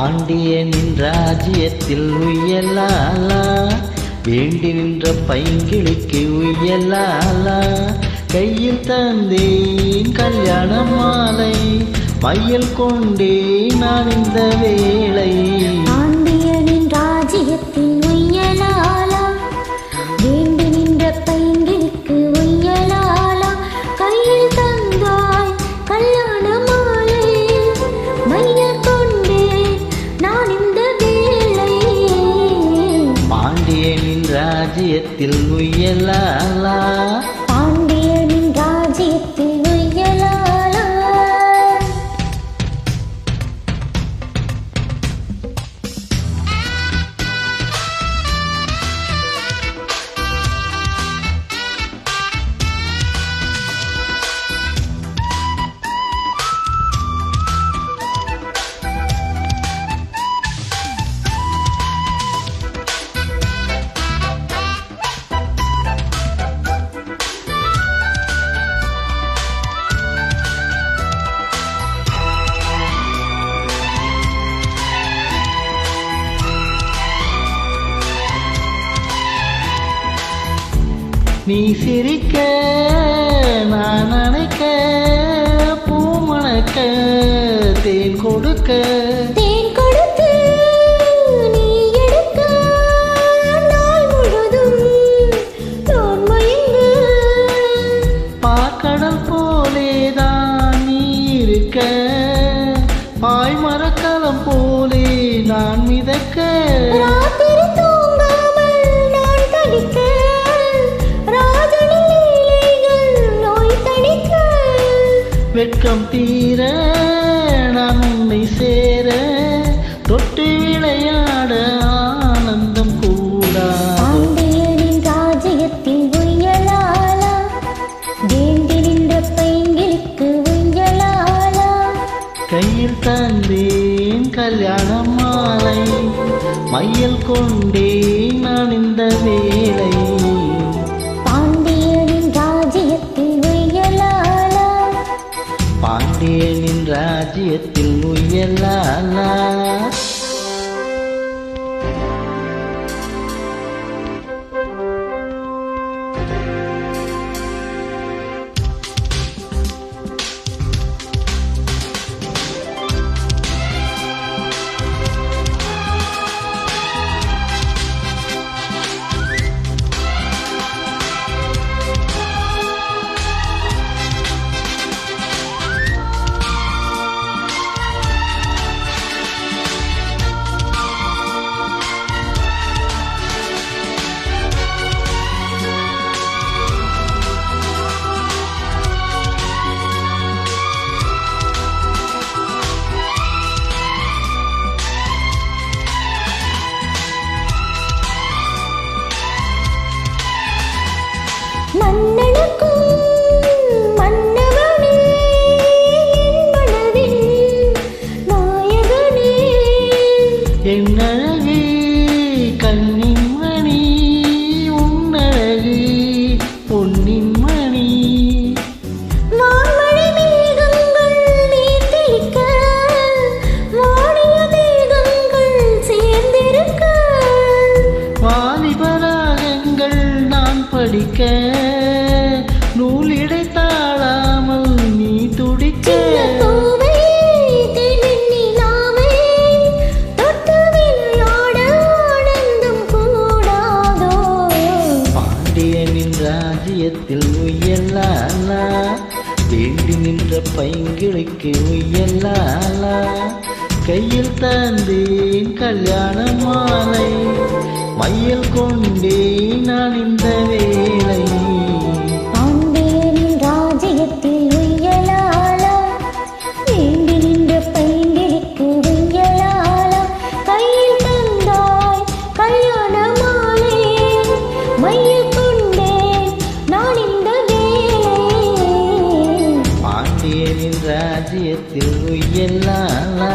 பாண்டியனின் ராஜ்யத்தில் உய்யலாலா, வேண்டி நின்ற பைங்கிளிக்கு உய்யலாலா. கையில் தந்தேன் கல்யாண மாலை, மையல் கொண்டே நான் இந்த வேளை. பாண்டியனின் ராஜ்யத்தில் உய்யலாலா, வேண்டி நின்ற பைங்கிளிக்கு உய்யலாலா. கையில் தந்தாய் கல்யாண மாலை, மையல் கொண்டே நான் இந்த வேளை. பாண்டியனின் ராஜ்யத்தில் உய்யலாலா, பாண்டியனின் ராஜ்யத்தில் உய்யலாலா. நீ சிரிக்க நான் அணைக்க, பூமணக்க தேன் கொடுக்க. தேன் கொடுத்து நீ எடுக்க, நாள் முழுதும் நான் மயங்க. பாக்கடல் போலேதான் நீ இருக்க, பாய்மரக்கலம் போலே நான் மிதக்க. ராத்திரி தூங்காமல் நான் தடிக்க, ராஜனின் லீலைகள் நோய் தணிக்க. வெட்கம் தீர நான் உன்னை சேர, தொட்டு விளையாட ஆனந்தம் கூடா. பாண்டியனின் ராஜ்யத்தில் உய்யலாலா, வேண்டி நின்ற பைங்கிளிக்கு உய்யலாலா. கையில் தந்தேன் கல்யாண மாலை, மையல் கொண்டே நான் இந்த வேளை. பாண்டியனின் ராஜ்யத்தில் உய்யலாலா, பாண்டியனின் ராஜ்யத்தில் உய்யலாலா. மன்னனுக்கும் மன்னவனே, என் மனதின் நாயகனே. என்னழகி கண்ணின் மணி, உன்னழகி பொன்னின் மணி. வான்மழை மேகங்கள் நீர் தெளிக்க, வாடிய மேகங்கள் சேர்ந்திருக்க. வாலிபராகங்கள் நான் படிக்க, நூலிடை தாழாமல் நீ துடிக்க. பூவை தேனிலாவை தொட்டு விளையாட ஆனந்தம் கூடாதோ. பாண்டியனின் ராஜ்யத்தில் உய்யலாலா, வேண்டி நின்ற பைங்கிளிக்கு உய்யலாலா. கையில் தந்தேன் கல்யாண மாலை, மையல் கொண்டே நான் இந்த வேளை. பாண்டியனின் ராஜ்யத்தில் உய்யலாலா, வேண்டி நின்ற பைங்கிளிக்கு உய்யலாலா. கையில் தந்தாய் கல்யாண மாலை, மையல் கொண்டேன் நான் இந்த வேளை. பாண்டியனின் ராஜ்யத்தில் உய்யலாலா.